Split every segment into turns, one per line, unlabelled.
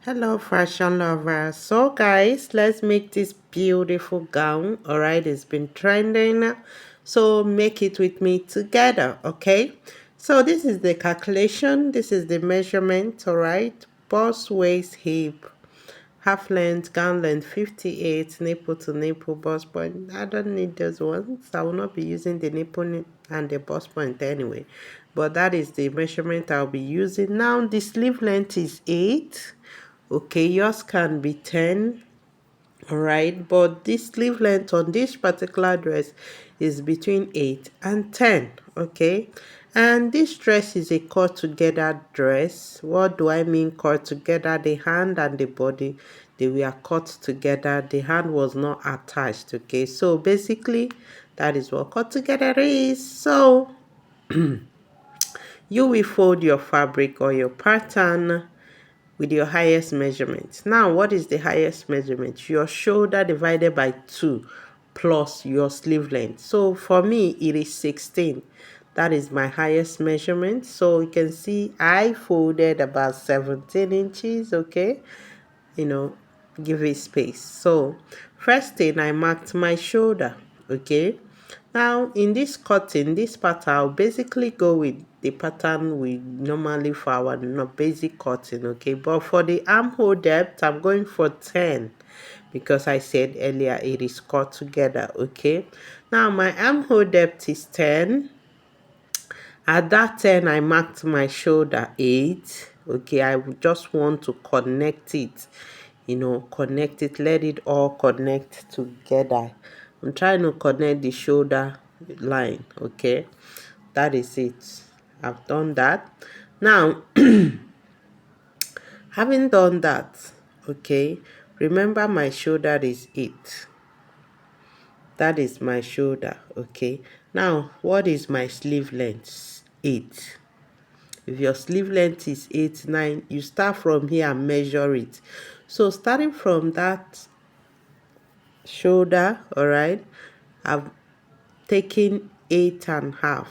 Hello fashion lovers. So guys, let's make this beautiful gown. All right, it's been trending, so make it with me together. Okay, so this is the calculation, this is the measurement. All right, bust, waist, hip, half length, gown length 58, nipple to nipple, bust point. I don't need those ones. I will not be using the nipple and the bust point anyway, but that is the measurement I'll be using. Now the sleeve length is 8. Okay, yours can be 10. All right, but this sleeve length on this particular dress is between 8 and 10. Okay, and this dress is a cut together dress. What do I mean cut together? The hand and the body, they were cut together. The hand was not attached. Okay, so basically that is what cut together is. So you will fold your fabric or your pattern with your highest measurement. Now, what is the highest measurement? Your shoulder divided by 2 plus your sleeve length. So for me, it is 16. That is my highest measurement. So you can see I folded about 17 inches, okay? Give it space. So first thing, I marked my shoulder, okay? Now in this cutting, this pattern, I'll basically go with the pattern we normally for our basic cutting, okay? But for the armhole depth, I'm going for 10 because I said earlier it is cut together, okay? Now my armhole depth is 10. At that 10, I marked my shoulder 8. Okay, I just want to connect it, connect it, let it all connect together. I'm trying to connect the shoulder line, okay? That is it. I've done that. Now, having done that, okay, remember my shoulder is 8. That is my shoulder, okay? Now, what is my sleeve length? 8. If your sleeve length is 8, 9, you start from here and measure it. So starting from that shoulder, all right, I've taken 8.5.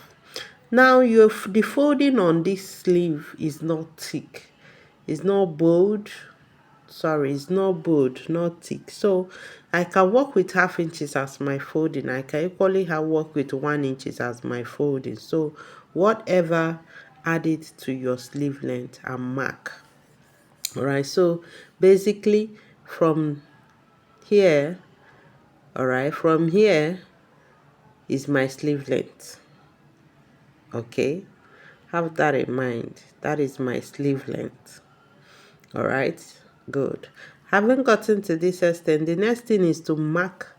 Now the folding on this sleeve is not thick. It's not bold. Sorry, it's not bold, not thick. So I can work with half inches as my folding. I can equally work with 1 inches as my folding. So whatever, add it to your sleeve length and mark. All right, so basically from here, all right, from here is my sleeve length. Okay, have that in mind. That is my sleeve length. All right, good. Having gotten to this extent, the next thing is to mark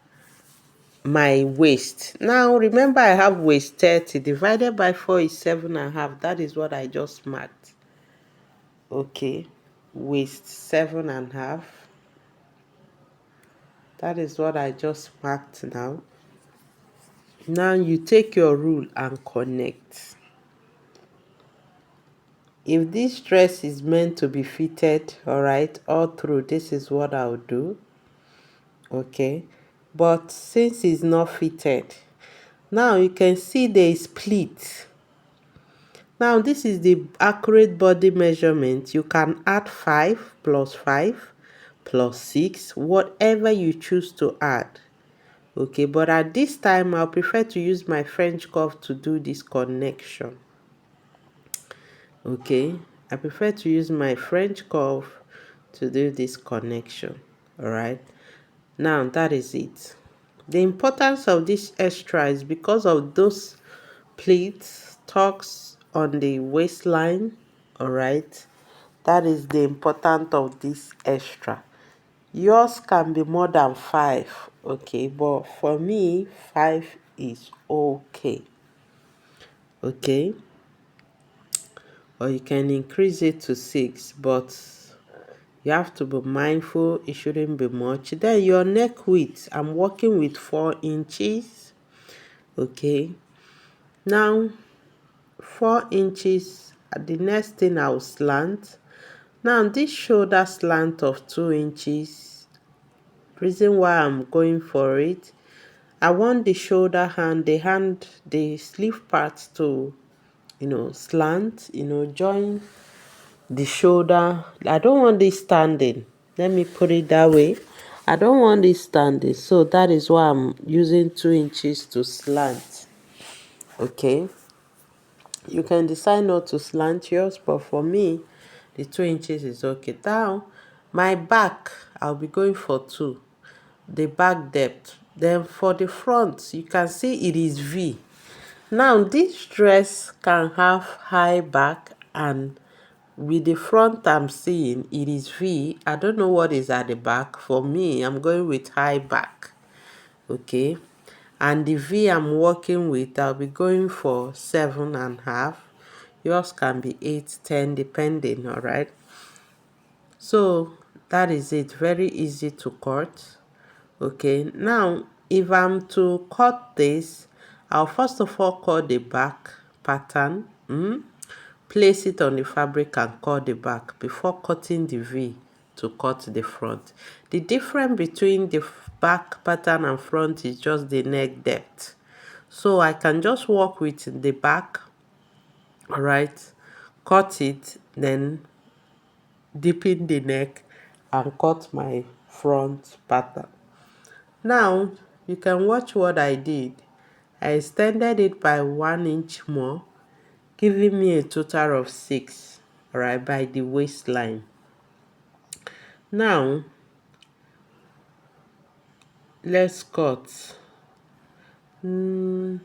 my waist. Now remember, I have waist 30 divided by 4 is 7.5. That is what I just marked. Okay, waist 7.5. That is what I just marked now. Now you take your rule and connect. If this dress is meant to be fitted, all right, all through, this is what I'll do. Okay, but since it's not fitted, now you can see there is pleat. Now this is the accurate body measurement. You can add 5 plus 5 plus 6, whatever you choose to add. Okay, but at this time I'll prefer to use my French curve to do this connection. Okay, I prefer to use my French curve to do this connection. All right, now that is it. The importance of this extra is because of those pleats, tucks on the waistline. All right, that is the importance of this extra. Yours can be more than 5, okay, but for me 5 is okay. Okay, or you can increase it to 6, but you have to be mindful it shouldn't be much. Then your neck width, I'm working with 4 inches. Okay, now 4 inches. The next thing I'll slant. Now this shoulder slant of 2 inches, reason why I'm going for it, I want the shoulder hand, the sleeve part to slant, join the shoulder. I don't want this standing. Let me put it that way. I don't want this standing, so that is why I'm using 2 inches to slant. Okay, you can decide not to slant yours, but for me the 2 inches is okay. Now my back, I'll be going for 2, the back depth. Then for the front, you can see it is V. Now this dress can have high back, and with the front I'm seeing it is V. I don't know what is at the back. For me, I'm going with high back. Okay, and the V I'm working with, I'll be going for 7.5. Yours can be 8, 10 depending. All right, so that is it. Very easy to cut. Okay, now if I'm to cut this, I'll first of all cut the back pattern. Place it on the fabric and cut the back before cutting the V to cut the front. The difference between the back pattern and front is just the neck depth. So I can just work with the back, all right, cut it, then deepen the neck and cut my front pattern. Now you can watch what I did. I extended it by 1 inch more, giving me a total of 6, right, by the waistline. Now let's cut. Now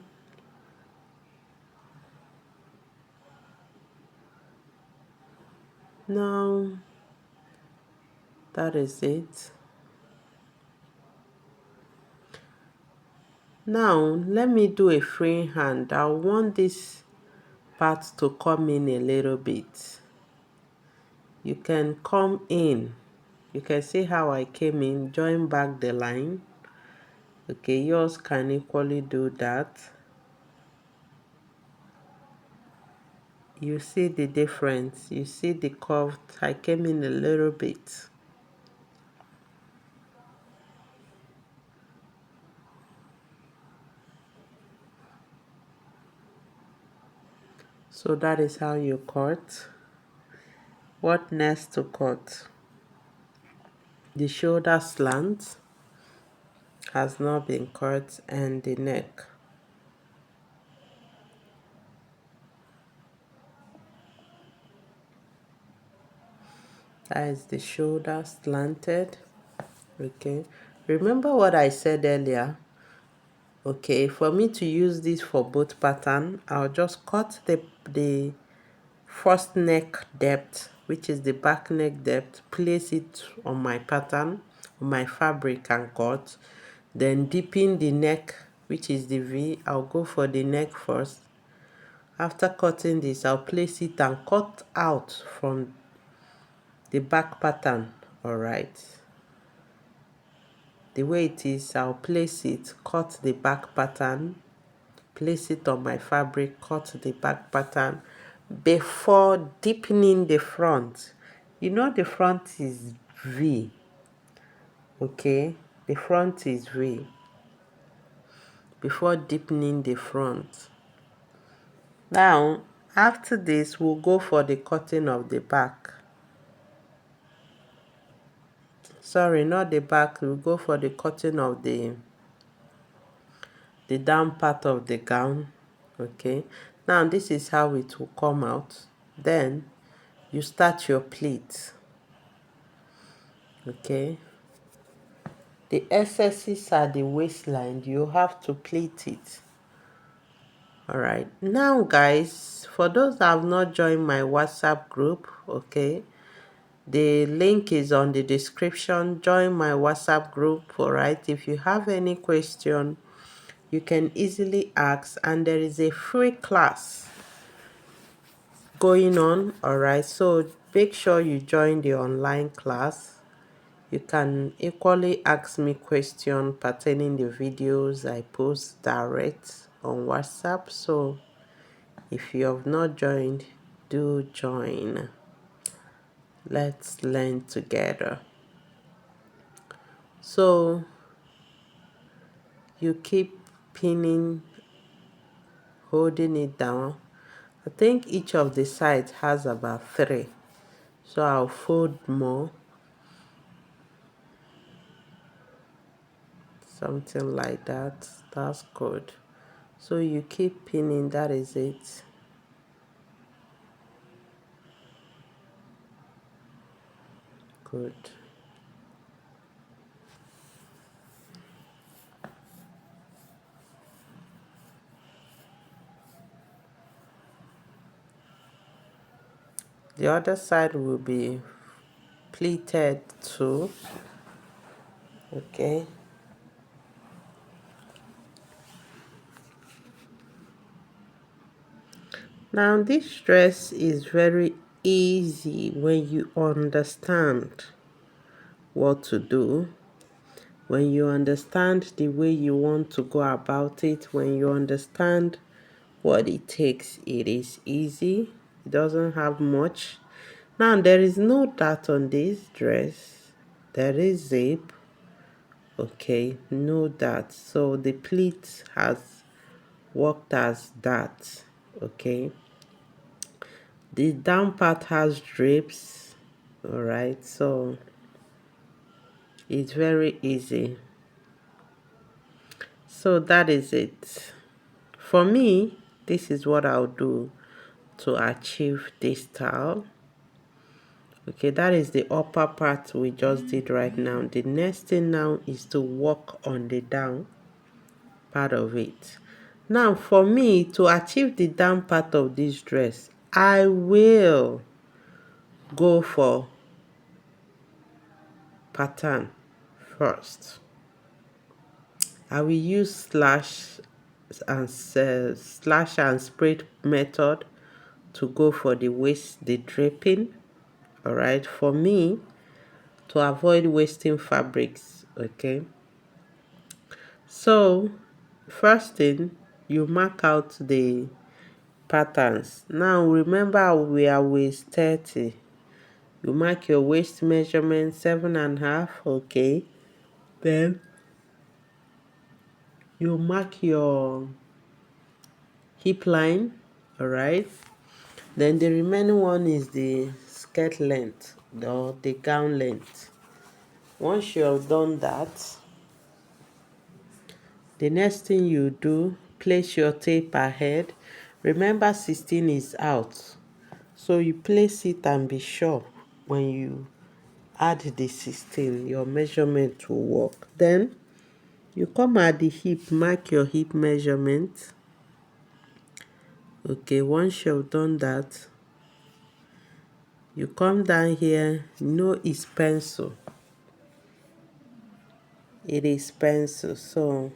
that is it. Now let me do a free hand. I want this part to come in a little bit. You can come in. You can see how I came in, join back the line. Okay, yours can equally do that. You see the difference. You see the curve. I came in a little bit. So that is how you cut. What next to cut? The shoulder slant has not been cut, and the neck. That is the shoulder slanted. Okay, remember what I said earlier. Okay, for me to use this for both pattern, I'll just cut the first neck depth, which is the back neck depth, place it on my pattern, on my fabric, and cut. Then deepen the neck, which is the V. I'll go for the neck first. After cutting this, I'll place it and cut out from the back pattern. All right, the way it is, I'll place it, cut the back pattern, place it on my fabric, cut the back pattern before deepening the front. You know the front is V. Okay, the front is V. Before deepening the front. Now after this, we'll go for the cutting of the back. Sorry, not the back. We'll go for the cutting of the down part of the gown. Okay, now this is how it will come out. Then you start your pleat. Okay, the excesses are the waistline. You have to pleat it. All right, now guys, for those that have not joined my WhatsApp group, okay, the link is on the description. Join my WhatsApp group. All right, if you have any question, you can easily ask, and there is a free class going on. All right, so make sure you join the online class. You can equally ask me questions pertaining the videos I post direct on WhatsApp. So if you have not joined, do join. Let's learn together. So you keep pinning, holding it down. I think each of the sides has about 3. So I'll fold more, something like that. That's good. So you keep pinning, that is it. Good. The other side will be pleated too. Okay. Now this dress is very easy when you understand what to do, when you understand the way you want to go about it, when you understand what it takes, it is easy. It doesn't have much. Now there is no dart on this dress. There is zip. Okay, no dart. So the pleat has worked as that. Okay. The down part has drapes. All right, so it's very easy. So that is it. For me, this is what I'll do to achieve this style. Okay, that is the upper part we just did right now. The next thing now is to work on the down part of it. Now, for me to achieve the down part of this dress, I will go for pattern first. I will use slash and spread method to go for the waist, the draping. All right, for me to avoid wasting fabrics. Okay, so first thing, you mark out the patterns. Now remember we are waist 30. You mark your waist measurement 7.5. Okay, then you mark your hip line. All right, then the remaining one is the skirt length or the gown length. Once you have done that, the next thing you do, place your tape ahead. Remember 16 is out. So you place it and be sure when you add the 16, your measurement will work. Then you come at the hip, mark your hip measurement. Okay, once you've done that, you come down here, it's pencil. It is pencil. So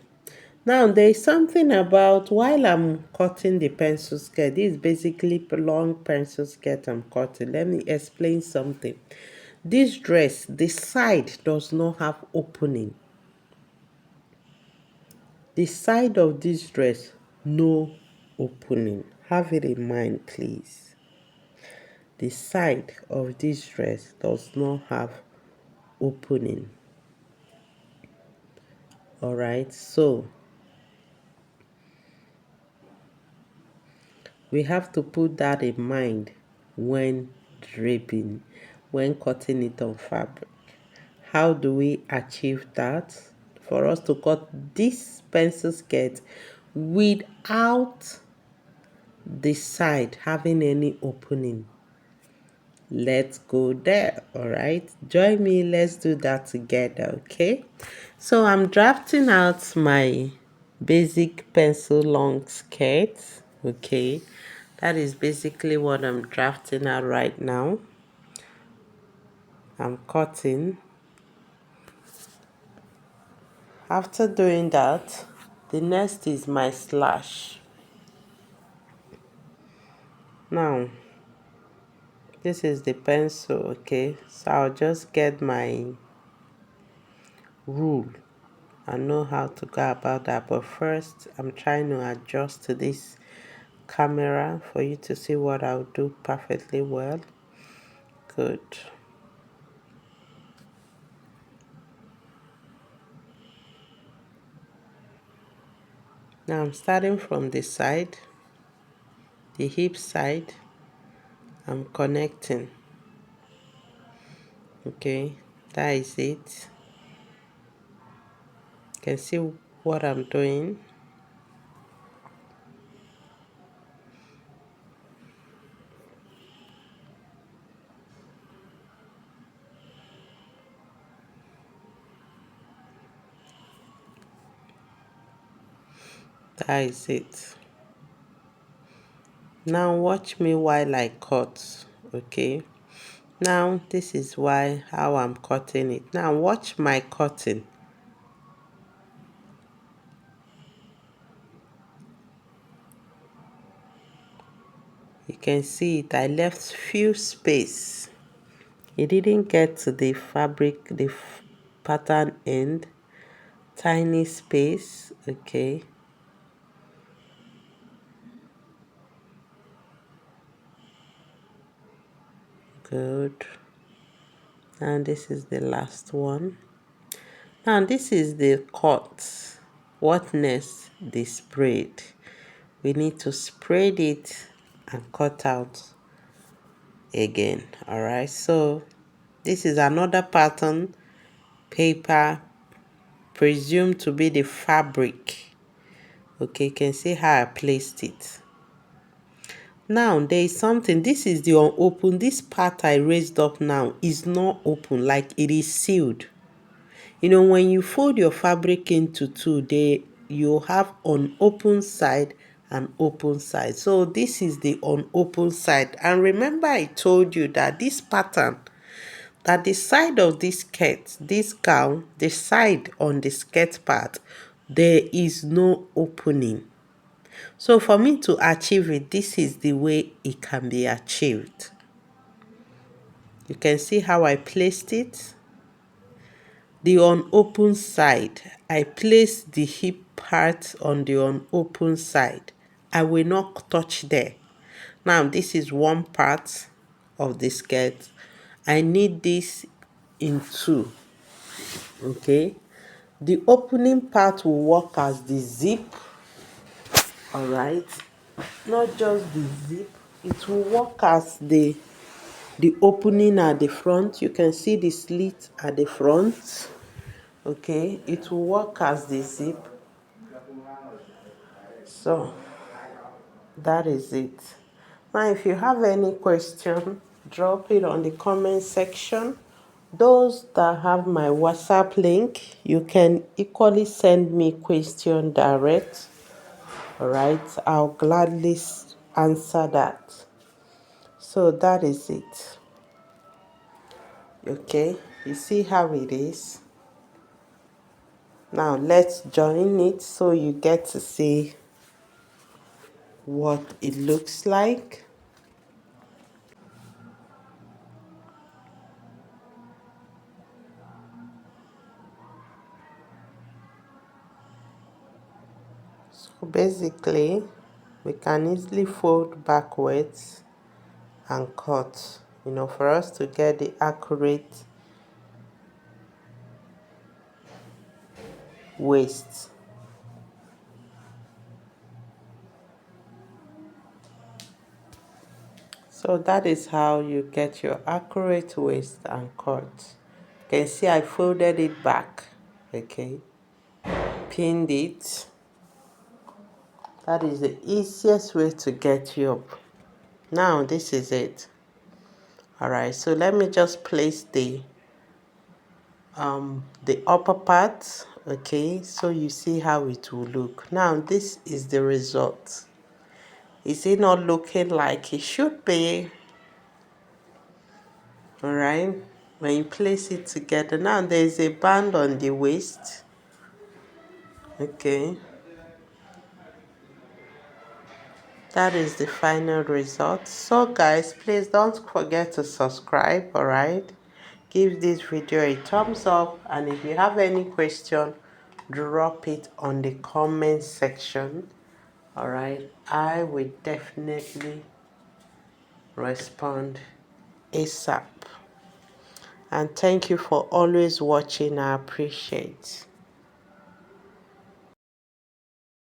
now there is something about while I'm cutting the pencil skirt. This is basically long pencil skirt I'm cutting. Let me explain something. This dress, the side does not have opening. The side of this dress, no opening. Have it in mind, please. The side of this dress does not have opening. All right, so we have to put that in mind when draping, when cutting it on fabric. How do we achieve that? For us to cut this pencil skirt without the side having any opening. Let's go there. All right, join me, let's do that together. Okay, so I'm drafting out my basic pencil long skirt. Okay, that is basically what I'm drafting out right now. I'm cutting. After doing that, the next is my slash. Now this is the pencil. Okay, so I'll just get my rule. I know how to go about that, but first I'm trying to adjust to this camera for you to see what I'll do perfectly well. Good. Now I'm starting from the side, the hip side. I'm connecting. Okay, that is it. You can see what I'm doing. That is it. Now watch me while I cut. Okay, now this is how I'm cutting it. Now watch my cutting. You can see it, I left few space. It didn't get to the fabric, the pattern end. Tiny space. Okay, good. And this is the last one. Now this is the cut. What next? The spread. We need to spread it and cut out again. All right, so this is another pattern, paper, presumed to be the fabric. Okay, you can see how I placed it. Now there is something, this is the unopened. This part I raised up now is not open, like it is sealed. You know, when you fold your fabric into two, you have unopened side and open side. So this is the unopened side. And remember I told you that this pattern, that the side of this skirt, this gown, the side on the skirt part, there is no opening. So for me to achieve it, this is the way it can be achieved. You can see how I placed it. The unopened side, I place the hip part on the unopened side. I will not touch there. Now this is one part of the skirt. I need this in two. Okay, the opening part will work as the zip. All right, not just the zip, it will work as the opening at the front. You can see the slit at the front. Okay, it will work as the zip. So that is it. Now if you have any question, drop it on the comment section. Those that have my WhatsApp link, you can equally send me question direct. All right, I'll gladly answer that. So that is it. Okay, you see how it is. Now let's join it so you get to see what it looks like. So basically, we can easily fold backwards and cut, for us to get the accurate waist. So that is how you get your accurate waist and cut. You can see I folded it back, okay, pinned it. That is the easiest way to get you up. Now this is it. All right, so let me just place the upper part. Okay, so you see how it will look. Now this is the result. Is it not looking like it should be? All right, when you place it together, now there is a band on the waist. Okay, that is the final result. So guys, please don't forget to subscribe. All right, give this video a thumbs up, and if you have any question, drop it on the comment section. All right, I will definitely respond ASAP. And thank you for always watching. I appreciate.